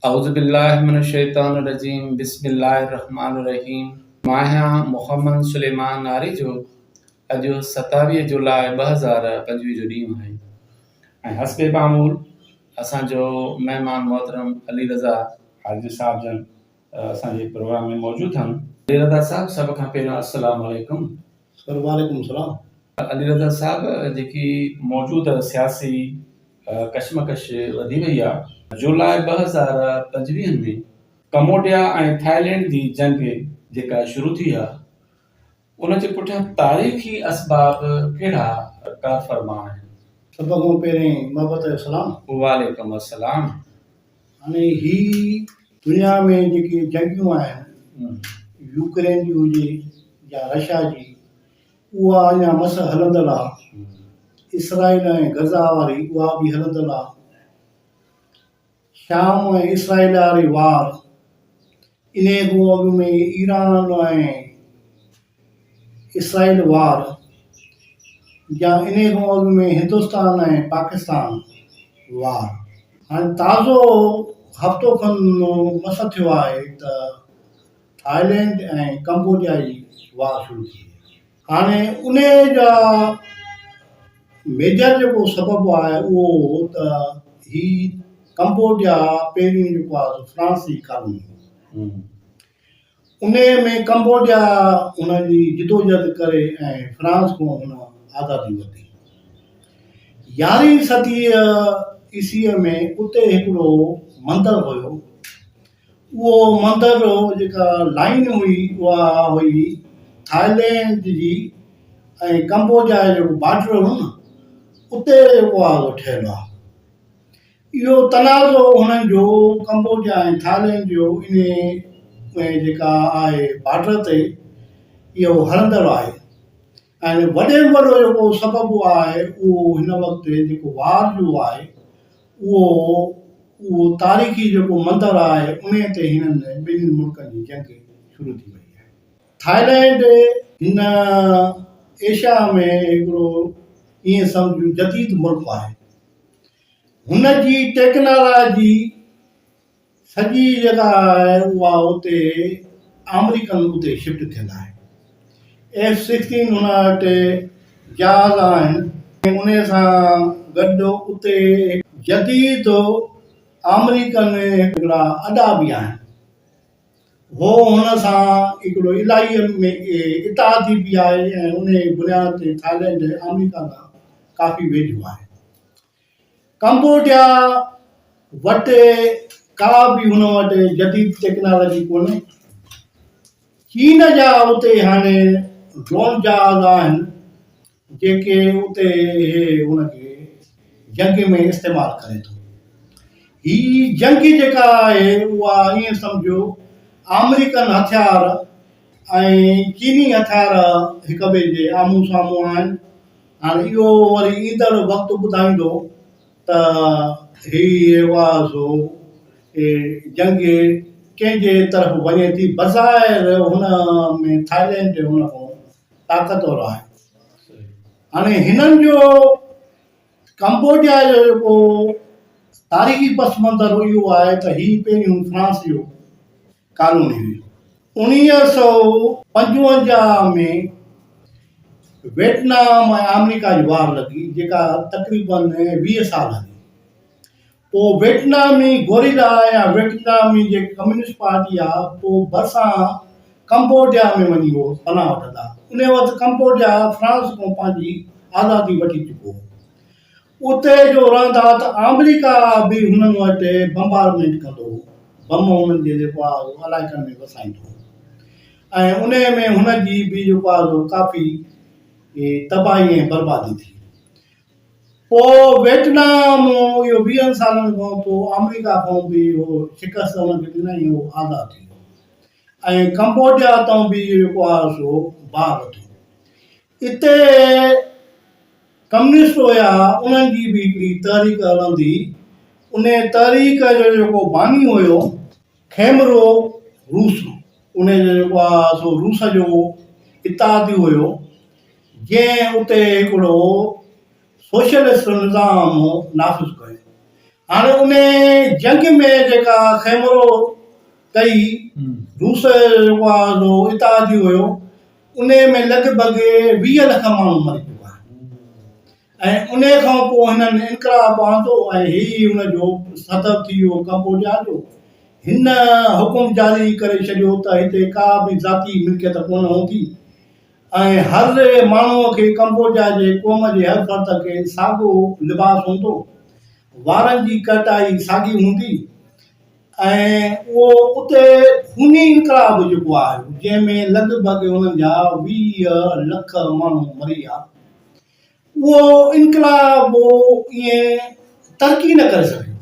औज़ुबिल्लाहिमिनश्शैतानिर्रजीम बिस्मिल्लाहिर्रहमानिर्रहीम। माहिया मुहम्मद सुलेमान नारी जो अॼु 27 जुलाई 2025 जो ॾींहुं आहे ऐं हस्बे मामूल असांजो महिमान मोहतरम अली रज़ा हाजी साहब जन असांजे प्रोग्राम में मौजूद आहिनि। अली रज़ा साहब सभ खां पहिरियों अस्सलाम वालेकुम। वालेकुम सलाम। अली रज़ा साहब जेकी मौजूदा सियासी कशमकश वधी वई आहे, जुलाई 2025 में कम्बोडिया ऐं थाईलैंड जी जंग जेका शुरू थी आहे उन जे पुठियां तारीख़ी असबाब कहिड़ा का फरमा आहिनि? सभ खां पहिरीं मोहबत जो सलाम। वालेकुम अस्सलाम। हाणे ही दुनिया में जेकी जंगियूं आहिनि, यूक्रेन जी हुजे या रशिया जी, उहा अञा मस हलंदड़ आहे। इसराइल ऐं गज़ा वारी उहा बि हलंदड़ आहे। शाम ऐं इसराइल वारी वार, इन खां अॻु में ईरान ऐं इसराइल वार, या इन खां अॻु में हिंदुस्तान ऐं पाकिस्तान वार। हाणे ताज़ो हफ़्तो खनि मस थियो आहे त थाईलैंड ऐं कंबोडिया जी वार शुरू थी। हाणे उन जा मेजर जेको सबबु आहे उहो त ही कंबोडिया पहिरियों जेको आहे फ्रांसी कॉलोनी, उन में कंबोडिया हुनजी जिदोजहद करे ऐं फ्रांस खां हुन आज़ादी वरिती। 11वीं सदीअ ईसीअ में उते हिकिड़ो मंदरु हुयो। उहो मंदरु जेका लाइन हुई उहा हुई थाईलैंड जी ऐं कंबोडिया जो बॉर्डर हो न, उते जेको आहे ठहियलु आहे। इहो तनाज़ो हुननि जो कंबोडिया ऐं थाईलैंड जो इन जेका आहे बॉर्डर ते इहो हलंदड़ आहे। ऐं वॾे में वॾो जेको सबबु आहे उहो हिन वक़्तु जेको वार जो आहे उहो तारीख़ी जेको मंदरु आहे उन ते हिननि ॿिन्हिनि मुल्कनि जी जंग शुरू थी वई आहे। थाईलैंड हिन एशिया में हिकिड़ो ईअं सम्झो जदीद मुल्क आहे। हुन जी टेक्नोलॉजी सॼी जेका आहे उहा उते अमेरिकन उते शिफ्ट थियल आहे। F-16 हुन वटि जहाज़ आहिनि। उन सां गॾु उते जदीद अमेरिकन हिकिड़ा अॾा बि आहिनि। हो हुन सां हिकिड़ो इलाही में इतादी बि आहे ऐं उन बुनियाद ते थाईलैंड अमेरिका सां काफ़ी वेझो आहे। कंबोडिया वटि का बि हुन वटि जदीद टेक्नोलॉजी कोन्हे। चीन जा उते हाणे ड्रोन जहाज़ आहिनि जेके उते हुनखे जंग में इस्तेमालु करे थो। ही जंग जेका आहे उहा ईअं सम्झो अमेरिकन हथियार ऐं चीनी हथियार हिक ॿिए जे आम्हूं साम्हूं आहिनि। हाणे इहो वरी ईंदड़ वक़्तु ॿुधाईंदो त हीअ जंग कंहिंजे तरफ़ वञे थी। बज़ाहिर हुन में थाईलैंड हुन खां ताक़तवर आहे। हाणे हिननि जो कंबोडिया जो जेको तारीख़ी पस मंज़र इहो आहे त ही पहिरियों फ्रांस जो कॉलोनी हुई। 1955 में वियतनाम ऐं अमेरिका जी वार लॻी जेका तक़रीबन 20 साल हली। पोइ वियतनामी गोरिला या वियतनामी जेकी कम्युनिस्ट पार्टी आहे पोइ भरिसां कंबोडिया में वञी उहो पनाह वठंदा। उन वक़्तु कंबोडिया फ्रांस खां पंहिंजी आज़ादी वठी चुको हो। उते जो रहंदा त अमेरिका बि हुननि वटि बम्बारमेंट कंदो हो, बम हुननि जे जेको आहे इलाइक़नि में वसाईंदो हो ऐं उन में हुनजी बि जेको आहे काफ़ी तबाही ऐं बर्बादी थी। पोइ वियतनाम इहो 20 सालनि खां पोइ अमेरिका खां बि उहो शिकस्त हुनखे ॾिनई, उहो आज़ादु थी वियो ऐं कंबोडिया तां बि जेको आहे सो भाउ वठो। हिते कम्युनिस्ट हुया, उन्हनि जी बि हिकिड़ी तहरीक हलंदी। उन तहरीक जो जेको बानी हुयो खैमरो रूस, उन जो जेको आहे सो रूस जो इत्तेहादी हुयो जंहिं उते हिकिड़ो सोशलिस्ट निज़ाम नाफ़िज़ कयो। हाणे उन जंग में जेका खैमरो कई रूस जेको आहे जो इतादी हुयो उन में लॻभॻि 20 लख माण्हू मरी चुका ऐं उन खां पोइ हिननि इनकलाब आंदो ऐं हीउ हुनजो सदर थी वियो कंबोडिया जो। हिन हुकुम जारी करे छॾियो त हिते का बि ज़ाती मिल्कियत कोन हूंदी ऐं हर माण्हूअ खे कंबोडिया जे क़ौम जे हर फ़र्द खे साॻियो लिबास हूंदो, वारनि जी कटाई साॻी हूंदी ऐं उहो उते खूनी इनकलाब जेको आहे जंहिंमें लॻभॻि हुननि जा 20 लख माण्हू मरी विया। उहो इनकलाब ईअं तरक़ी न करे सघियो।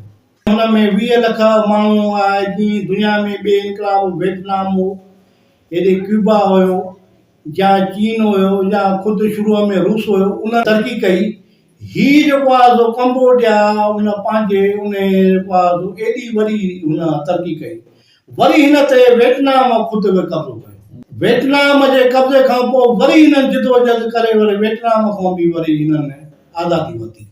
हुन में 20 लख माण्हू आहे जीअं दुनिया में ॿिए इनकलाब वियतनाम हो, हेॾे क्यूबा हुयो या चीन हुयो या ख़ुदि शुरूअ में रूस हुयो, उन तरक़ी कई। हीउ जेको आहे सो कंबोडिया उन पंहिंजे उन जेको आहे सो एॾी वॾी हुन तरक़ी कई। वरी हिन ते वियतनाम ख़ुदि बि कब्ज़ो कयो। वियतनाम जे कब्ज़े खां पोइ वरी हिननि जिदोजहद करे वरी वियतनाम खां बि वरी हिननि आज़ादी वरिती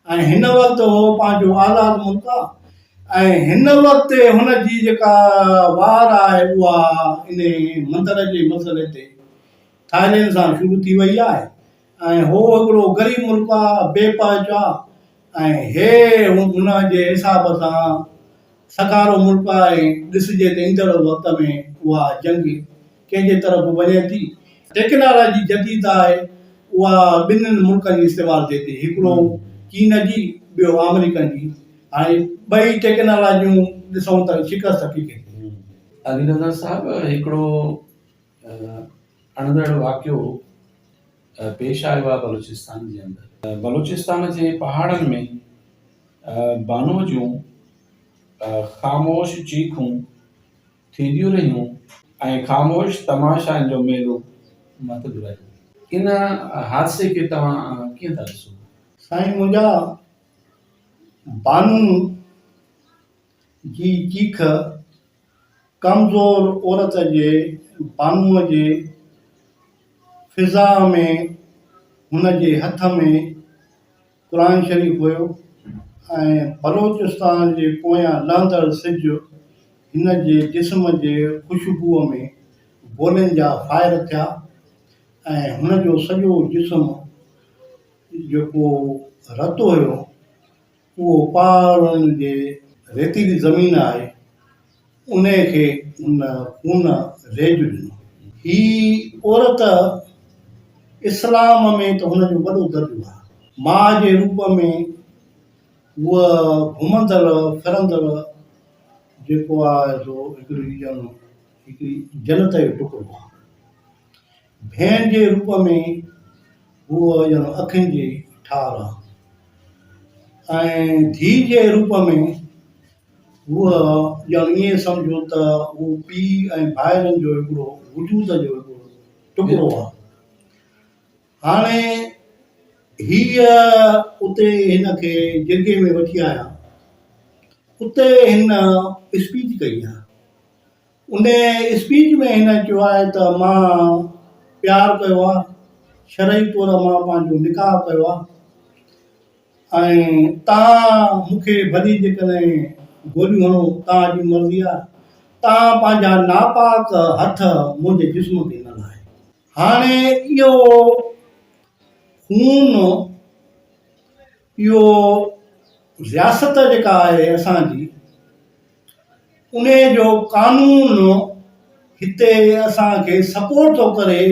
ऐं हिन वक़्तु उहो पंहिंजो आज़ादु मुल्क आहे ऐं हिन वक़्तु हुनजी जेका वार आहे उहा इन मंदर जे मसइले ते थाईलैंड सां शुरू थी वई आहे ऐं हो हिकिड़ो ग़रीब मुल्क आहे, बेपच आहे ऐं हे हुन जे हिसाब सां सकारो मुल्क आहे। ॾिसिजे त ईंदड़ वक़्त में उहा जंग कंहिंजे तरफ़ वञे थी। टेक्नोलॉजी जदीद आहे उहा ॿिन्हिनि मुल्कनि जी इस्तेमालु थिए थी, हिकिड़ो चीन जी ॿियो अमेरिकन जी। हाणे ॿई टेक्नोलॉजियूं ॾिसूं त शिकस्त थी थिए। अली रज़ा साहिबु हिकिड़ो अणदड़ वाक़ियो पेश आयो आहे बलूचिस्तान जे अंदरि। बलूचिस्तान जे पहाड़नि में बानूअ जूं ख़ामोश चीखूं थींदियूं रहियूं ऐं ख़ामोश तमाशाइनि जो मेलो मतलबु रहियो। इन हादसे खे तव्हां कीअं था ॾिसो? साईं, मुंहिंजा बानू जी चीख कमज़ोर औरत जे बानूअ जे फिज़ा में हुन जे हथ में क़ुरान शरीफ़ हुयो ऐं बलोचिस्तान जे पोयां लहंदड़ सिज हिन जे जिस्म जे ख़ुशबूअ में गोलियुनि जा फायर थिया ऐं हुनजो सॼो जिस्म जेको रतो हुयो उहो पहाड़नि जे रेतीली ज़मीन आहे उन खे उन खून रेज ॾिनो। ही औरत इस्लाम में त हुनजो वॾो दर्जो आहे। माउ जे रूप में उहा घुमंदड़ फिरंदड़ जेको आहे सो हिकिड़ी जन्नत जो टुकड़ो आहे। भेण जे रूप में उहा ॼण अखियुनि जी ठार आहे ऐं धीउ जे रूप में उहा ॼण ईअं सम्झो त उहो पीउ ऐं भाइरनि जो हिकिड़ो वजूद जो हिकिड़ो टुकड़ो आहे। हाणे हीअ उते हिन खे जिरगे में वठी आया, उते हिन स्पीच कई आहे। उन स्पीच में हिन चयो आहे त मां प्यारु कयो आहे, शरई तौर मां पंहिंजो निकाह कयो आहे ऐं तव्हां मूंखे भली जेकॾहिं गोलियूं हणो तव्हांजी मर्ज़ी आहे, तव्हां पंहिंजा नापाक हथ मुंहिंजे जिस्म ते न लाहे। हाणे इहो खून, इहो रियासत जेका आहे असांजी उन जो कानून हिते असांखे सपोर्ट थो करे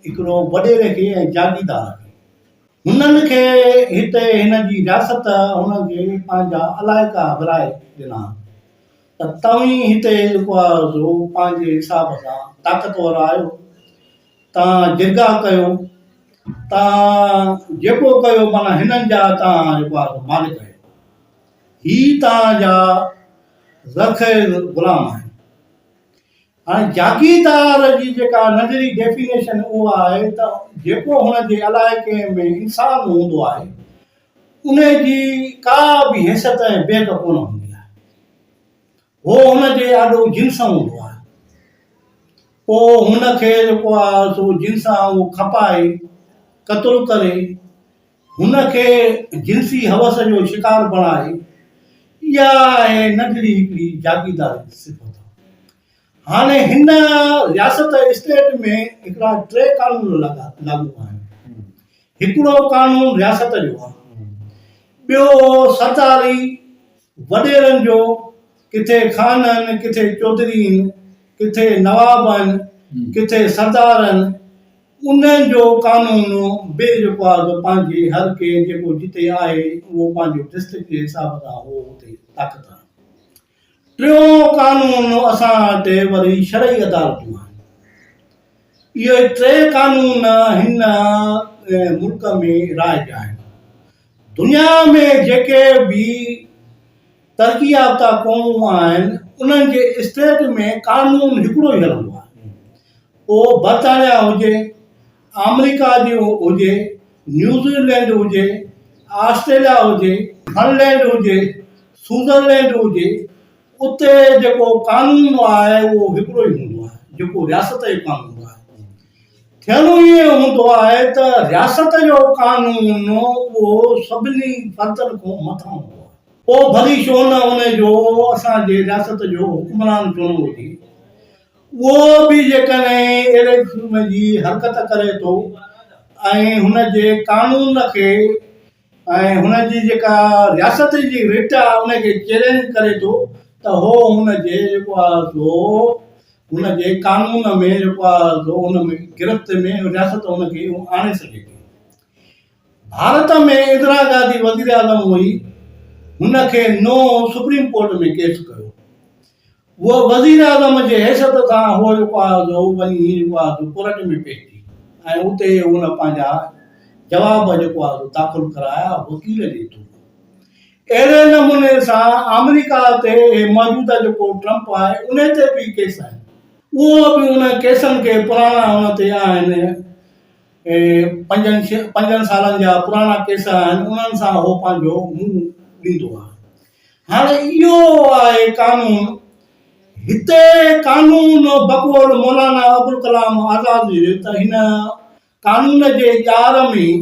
हिकिड़ो वॾेरे खे ऐं जागीरदार खे। हुननि खे हिते हिन जी रियासत हुनखे पंहिंजा अलाइका विराए ॾिना त तव्हीं हिते जेको आहे सो पंहिंजे हिसाब सां ताक़तवर आहियो, तव्हां जिरगा कयो, तव्हां जेको कयो माना हिननि जा तव्हां जेको आहे मालिक आहियो, ही तव्हांजा ज़ख़ीर ग़ुलाम आहिनि। हाणे जागीरदार जी जेका नंढड़ी डेफिनेशन उहा आहे त जेको हुन जे इलाइक़े में इंसानु हूंदो आहे उन जी का बि हैसियत ऐं बेग कोन हूंदी आहे। उहो हुनजे ॾाढो जिन्स हूंदो आहे। पोइ हुनखे जेको आहे सो जिन्सां उहो खपाए क़तलु करे हुनखे जिन्सी हवस जो शिकार बणाए इहा आहे नंढड़ी हिकिड़ी जागीरदारी सिफ़त। हाणे हिन रियासत स्टेट में हिकिड़ा 3 कानून लागू आहिनि। हिकिड़ो कानून रियासत जो आहे, ॿियो सरदारी वॾेरनि जो, किथे ख़ान आहिनि, किथे चौधरी आहिनि, किथे नवाब आहिनि, किथे सरदार आहिनि, उन्हनि जो कानून ॿिए जेको आहे पंहिंजे हर के जेको जिते आहे उहो पंहिंजो डिस्ट्रिक्ट जे हिसाब सां उहो हुते ताक़त आहे। टियों कानून असां वटि वरी शरई अदालतूं आहिनि। इहे 3 कानून हिन मुल्क में राइज आहिनि। दुनिया में जेके बि तरक़ी याफ़्ता क़ौमूं आहिनि उन्हनि जे स्टेट में कानून हिकिड़ो ई हलंदो आहे। पोइ बर्तानिया हुजे, अमेरिका जो हुजे, न्यूज़ीलैंड हुजे, ऑस्ट्रेलिया हुजे, हॉलैंड हुजे, स्विट्ज़रलैंड हुजे, उते जेको कानून आहे उहो हिकिड़ो ई हूंदो आहे, जेको रियासत जो कानून आहे। थियणो ईअं हूंदो आहे त रियासत जो कानून उहो सभिनी फर्ज़नि खां मथां हूंदो आहे। पोइ भली छो न उनजो असांजे रियासत जो हुकुमरान चुनो हुजे, उहो बि जेकॾहिं अहिड़े क़िस्म जी हरकत करे थो ऐं हुनजे कानून खे ऐं हुनजी जेका रियासत जी रिट आहे उनखे चैलेंज करे थो त हो हुनजे जेको आहे सो हुनजे कानून में जेको आहे सो हुन में गिरफ़्त में रियासत हुनखे आणे सघे थी। भारत में इंदिरा गांधी वज़ीर आज़म हुई, हुनखे नो सुप्रीम कोर्ट में केस कयो। उहो वज़ीर आज़म जे हैसियत सां उहो जेको आहे सो वञी जेको आहे कोर्ट में पेश थी ऐं उते हुन पंहिंजा जवाब जेको आहे सो दाख़िल कराया वकील जे थ्रू। अहिड़े नमूने सां अमेरिका ते मौजूदा जेको ट्रंप आहे उन ते बि केस आहिनि। उहो बि उन केसनि खे पुराणा हुन ते आहिनि, 5 सालनि जा पुराणा केस आहिनि, उन्हनि सां उहो पंहिंजो मुंहुं ॾींदो आहे। हाणे इहो आहे कानून। हिते कानून बक़ौल मौलाना अबुल कलाम आज़ाद जे त हिन कानून जे ॼार में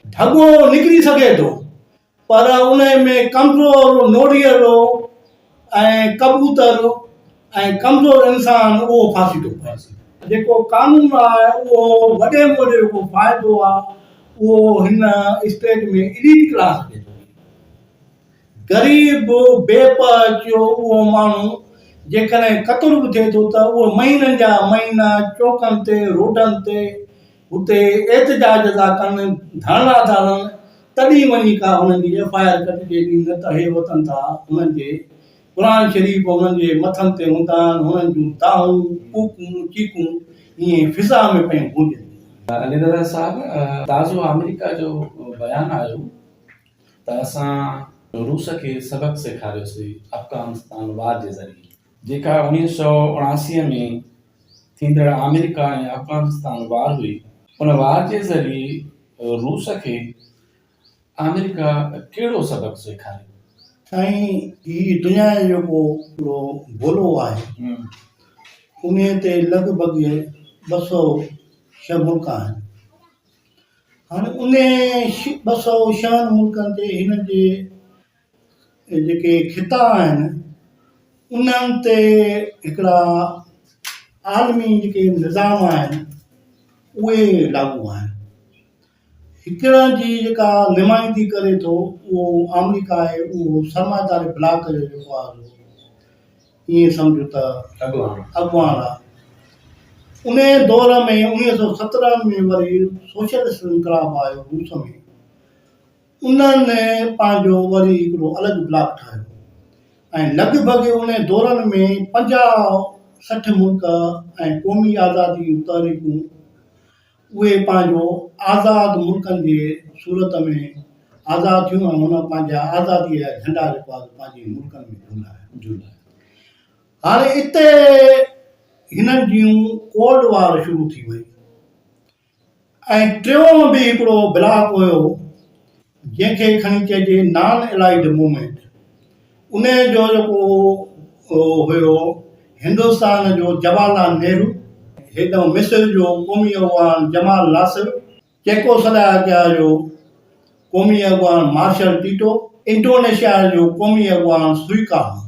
ढॻो निकिरी सघे थो, पर उन में कमज़ोर नोड़ीअड़ो ऐं कबूतर ऐं कमज़ोर इंसान उहो फासी थो पए। जेको कानून आहे उहो वॾे में वॾो जेको फ़ाइदो आहे उहो हिन स्टेट में एलीट क्लास खे थो। ग़रीब बेपचो उहो माण्हू जेकॾहिं क़त्ल बि थिए थो त उहो महीननि जा महीना चौकनि ते रोडनि ते हुते एहतजाज था कनि, धरना था हलनि, तॾहिं वञी का हुननि जी FIR कटिजे थी, न त हे वतन था हुननि जे क़ुरान शरीफ़ हुननि जे मथनि ते हूंदा आहिनि, हुननि जूं दाहूं कूकूं चीकूं ईअं फिज़ा में पियूं गूंजनि। अली दादा साहब, ताज़ो अमेरिका जो बयानु आयो त असां रूस खे सबक़ सेखारियोसीं अफ़गानिस्तान वार जे ज़रिए, जेका 1979 में थींदड़ अमेरिका ऐं अफ़गानिस्तान वार हुई। उन वार जे ज़रिए रूस खे अमेरिका कहिड़ो सबक़ सेखारियो? साईं, ही दुनिया जो जेको हिकिड़ो गोलो आहे उन ते लॻभॻि 206 मुल्क आहिनि। हाणे उन 206 मुल्कनि ते हिन जे जेके ख़िता आहिनि उन्हनि ते हिकिड़ा आलमी जेके निज़ाम आहिनि उहे लागू आहिनि। हिकिड़नि जी जेका नुमाइंदगी करे थो उहो अमेरिका आहे, उहो सरमाएदारी ब्लॉक जो जेको आहे ईअं सम्झो त अॻुवान आहे। उन दौर में 1917 में वरी सोशलिस्ट इनकलाब आयो रूस में, उन्हनि पंहिंजो वरी हिकिड़ो अलॻि ब्लॉक ठाहियो ऐं लॻभॻि उन दौरनि में 50-60 मुल्क ऐं क़ौमी आज़ादी जूं तहरीकूं उहे पंहिंजो आज़ाद मुल्कनि जे सूरत में आज़ाद थियूं ऐं हुन पंहिंजा आज़ादीअ जा झंडा जेको आहे पंहिंजे मुल्कनि में झूलाया। हाणे हिते हिननि जूं कोल्ड वार शुरू थी वई ऐं टियों बि हिकिड़ो ब्लॉक हुयो जंहिंखे खणी चइजे नॉन एलाइड मूवमेंट। उन जो जेको हुयो हिंदुस्तान जो जवाहरलाल नेहरू, हेॾो मिस्र जो क़ौमी अॻवान जमाल नासिर, चेकोस्लोवाकिया जो क़ौमी अॻवान मार्शल टीटो, इंडोनेशिया जो क़ौमी अॻवान सुइकार्नो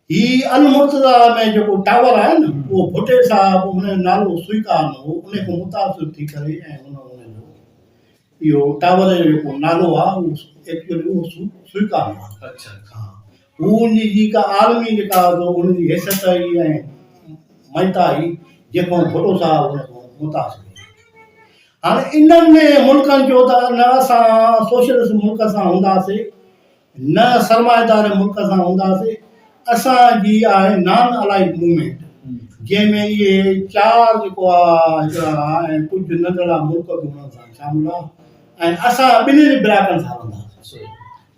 ही अल मुर्तज़ा में जेको टावर आहे न उहो भुटे साहब हुन जो नालो स्वीकारनो हो उन खां मुतासिर थी करे ऐं हुनजो इहो टावर जो जेको नालो आहे उहो एक्चुअली उहो स्वीकारनो आहे। अच्छा हा हू उनजी का आलमी जेका उनजी हैसियत आई ऐं महता आई जेको भुटो साहब हुन खां मुतासिर। हाणे इन्हनि मुल्कनि जो त न असां सोशलिस्ट मुल्क सां हूंदासीं न सरमाएदार मुल्क सां हूंदासीं, असांजी आहे नॉन अलाइड मूवमेंट जंहिंमें इहे 4 जेको आहे हिकिड़ा ऐं कुझु नंढड़ा मुल्क बि हुननि सां शामिल आहे ऐं असां ॿिन्हिनि ब्लॉकनि सां हलंदासीं,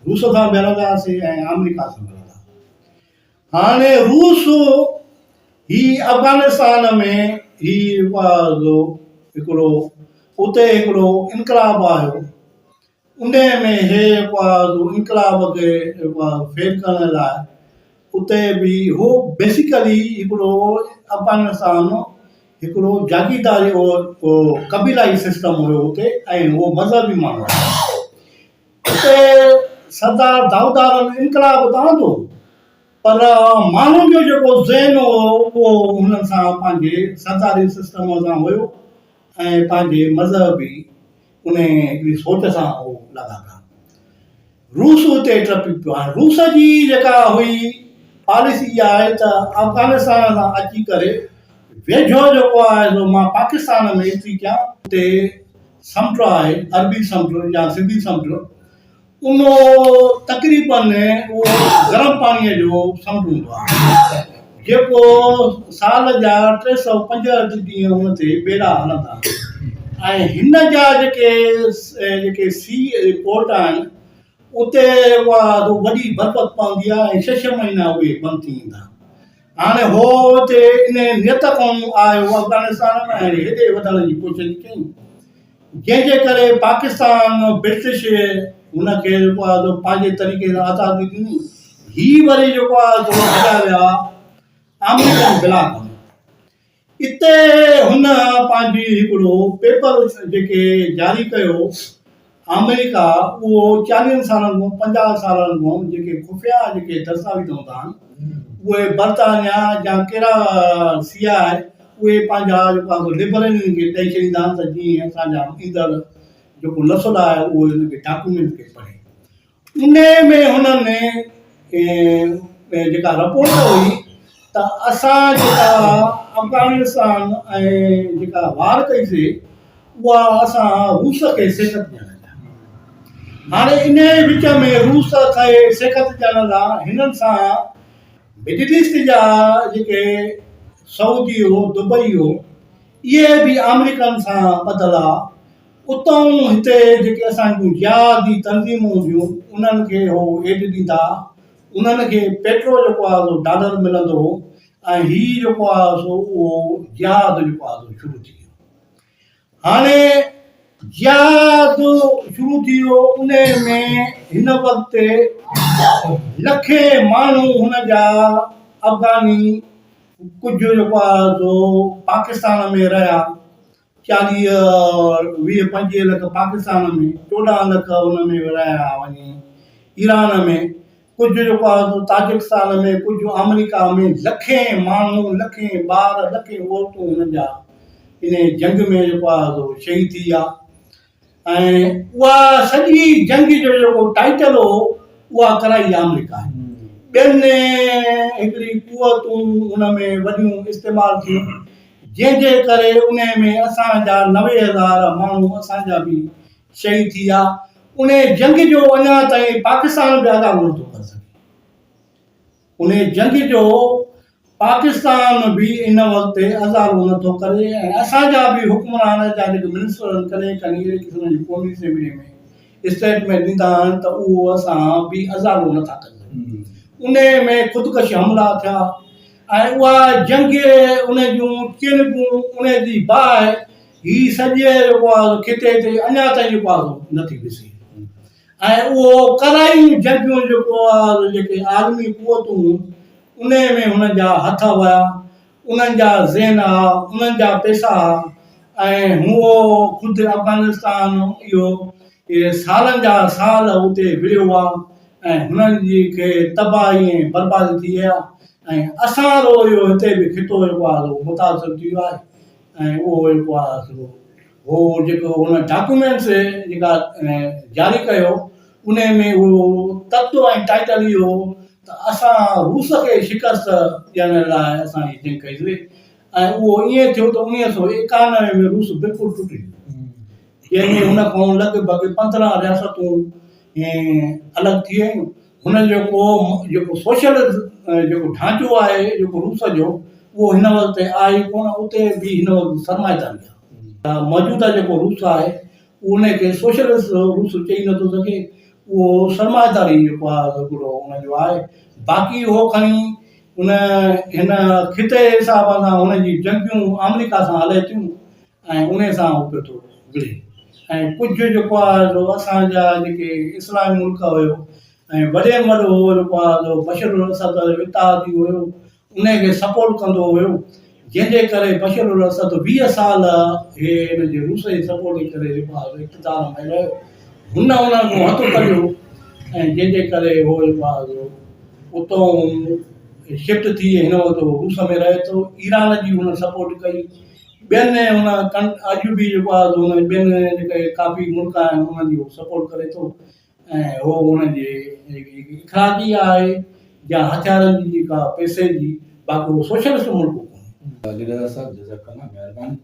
रूस सां बि हलंदासीं ऐं अमेरिका सां बि हलंदासीं। हाणे रूस ही अफ़गानिस्तान में ही हिकिड़ो उते हिकिड़ो इनकलाब आयो, उन में हे इनकलाब खे फेल करण लाइ उते बि हो बेसिकली हिकिड़ो अफ़गानिस्तान हिकिड़ो जागीरदारी कबीलाई सिस्टम हुयो उते ऐं उहो मज़हबी माण्हू उते सरदार दाऊदार इनकलाब त आंदो पर माण्हुनि जो जेको ज़हन हो उहो हुननि सां पंहिंजे सरदारी सिस्टम सां हुयो ऐं पंहिंजे मज़हबी उन हिकिड़ी सोच सां उहो लॻा रूस उते टपी पियो। हाणे रूस जी जेका हुई पॉलिसी आहे त अफ़गानिस्तान सां अची करे वेझो जेको आहे सो मां पाकिस्तान में थी कयां, उते समुंड आहे अरबी समुंड या सिंधी समुंड उनो तक़रीबन उहो गरम पाणीअ जो समुंड हूंदो आहे जेको साल जा 365 ॾींहं हुन ते ॿेड़ा हलंदा ऐं हिन जा जेके सी पोर्ट आहिनि उते उहा वॾी बरबत पवंदी आहे ऐं 6 महीना उहे बंदि थी वेंदा। हाणे हो हुते इन नियत क़ौम आयो अफ़गानिस्तान में ऐं हेॾे वधण जी कोशिशि कई जंहिंजे करे पाकिस्तान ब्रिटिश हुनखे जेको आहे पंहिंजे तरीक़े सां आज़ादी ॾिनी। ही वरी जेको आहे हलिया विया अमेरिकन ब्लॉक में। इते हुन पंहिंजी हिकिड़ो पेपर जेके जारी कयो अमेरिका उहो 40 सालनि खां 50 सालनि खां जेके खुफ़िया जेके दस्तावेज़ हूंदा आहिनि उहे बर्तानिया या कहिड़ा सिया आहे उहे पंहिंजा जेको आहे लिबरलनि खे ॾेई छॾींदा आहिनि त जीअं असांजा ईंदड़ जेको नसुल आहे उहो हिनखे डॉक्यूमेंट खे पढ़े। उन में हुननि जेका रिपोर्ट हुई त असां जेका अफ़गानिस्तान ऐं जेका वार कईसीं उहा असां रूस खे शिकस्त ॾियण। हाणे इन विच में रूस खे शिकस्त ॾियण लाइ हिननि सां मिडिल ईस्ट जा जेके सऊदी हो दुबई हो इहे बि अमेरिकन सां ॿधल आहे। उतां हिते जेके असांजूं जिहादी तंज़ीमूं हुयूं उन्हनि खे हो एड ॾींदा, उन्हनि खे पेट्रोल जेको आहे सो डॉलर मिलंदो हो ऐं हीउ जेको आहे सो उहो जिहाद जेको आहे सो शुरू थी वियो। हाणे जिहाद शुरू थी वियो उन में हिन वक़्तु लखे माण्हू हुन जा अफ़गानी कुझु जेको आहे सो पाकिस्तान में रहिया 40-20-25 लख पाकिस्तान में, 14 लख हुन में रहिया वञी ईरान में, कुझु जेको आहे ताजिकिस्तान में, कुझु अमेरिका में, लखे माण्हू लखे ॿार लखे औरतूं हुननि जा इन जंग में जेको आहे सो शहीद थी विया ऐं उहा सॼी जंग जो जेको टाइटल हो उहा कराई अमेरिका। ॿियनि हिकिड़ी कुवतूं हुन में वॾियूं इस्तेमालु थियूं जंहिंजे करे उन में असांजा 90,000 माण्हू असांजा बि शहीद थी विया। उन जंग जो अञा ताईं पाकिस्तान बि आज़ादु नथो करे सघे। उन जंग जो पाकिस्तान बि इन वक़्तु आज़ादु नथो करे ऐं असांजा बि हुक्मरान जा जेके मिनिस्टर कॾहिं कॾहिं अहिड़े क़िस्म जी क़ौमी असेंबली में स्टेटमेंट ॾींदा आहिनि त उहो असां बि आज़ादु नथा करे सघूं। उन में ख़ुदकशी हमला थिया ऐं उहा जंग उन जूं चिनकूं उन जी बाहि ही सॼे जेको आहे खिते ते अञा ताईं जेको आहे नथी ॾिसे ऐं उहो करायूं जंगियूं जेको आहे जेके आलमी कुवतूं उन में हुननि जा हथ हुआ, उन्हनि जा ज़हन हुआ, उन्हनि जा पैसा ऐं हुओ ख़ुदि अफ़गानिस्तान इहो इहे सालनि जा साल उते विड़ियो आहे ऐं हुननि जी खे तबाही ऐं बर्बादी थी आहे ऐं असां इहो हिते बि खितो जेको आहे मुतासिर थी वियो आहे ऐं उहो जेको आहे उहो जेको हुन डॉक्यूमेंट्स जेका जारी कयो उन में उहो तत्व ऐं टाइटल इहो त असां रूस खे शिकस्त ॾियण लाइ असां हीअ जंग कईसीं ऐं उहो ईअं थियो त 1991 में रूस बिल्कुलु टुटी वियो जंहिंमें हुन खां लॻभॻि 15 रियासतूं अलॻि थी वियूं हुन जेको सोशलिस्ट जेको ढांचो आहे जेको रूस जो उहो हिन वक़्तु आहे कोन उते बि हिन वक़्तु सरमाएदारी आहे मौजूदा जेको रूस आहे उनखे सोशलिस्ट रूस चई नथो सघे उहो सरमाएदारी जेको आहे हिकिड़ो हुनजो आहे बाक़ी उहो खणी हुन हिन खिते हिसाब सां हुनजी जंगियूं अमेरिका सां हले थियूं ऐं उन सां उहो पियो थो विड़े ऐं कुझु जेको आहे असांजा जेके इस्लामी मुल्क हुयो ऐं वॾे में वॾो जेको आहे बशर उल असद इत्तेहादी हुयो उनखे सपोर्ट कंदो हुयो जंहिंजे करे बशर उल असद 20 साल हे हिनजे रूस जे सपोर्ट जे करे जेको आहे इक़्तिदार में रहियो हुन खां हथु कढियो ऐं जंहिंजे करे उहो जेको आहे उतां शिफ्ट थी हिन वक़्तु रूस में रहे थो ईरान जी हुन सपोर्ट कई ॿियनि हुन अॼु बि जेको आहे हुन ॿियनि जेके काफ़ी मुल्क आहिनि उन्हनि जी सपोर्ट करे थो ऐं उहो हुनजे इख़राजी आहे या हथियारनि जी जेका पैसे जी बाक़ी उहो सोशलिस्ट मुल्क कोन्हे। लीडर साहब जज़ाकल्लाह महिरबानी।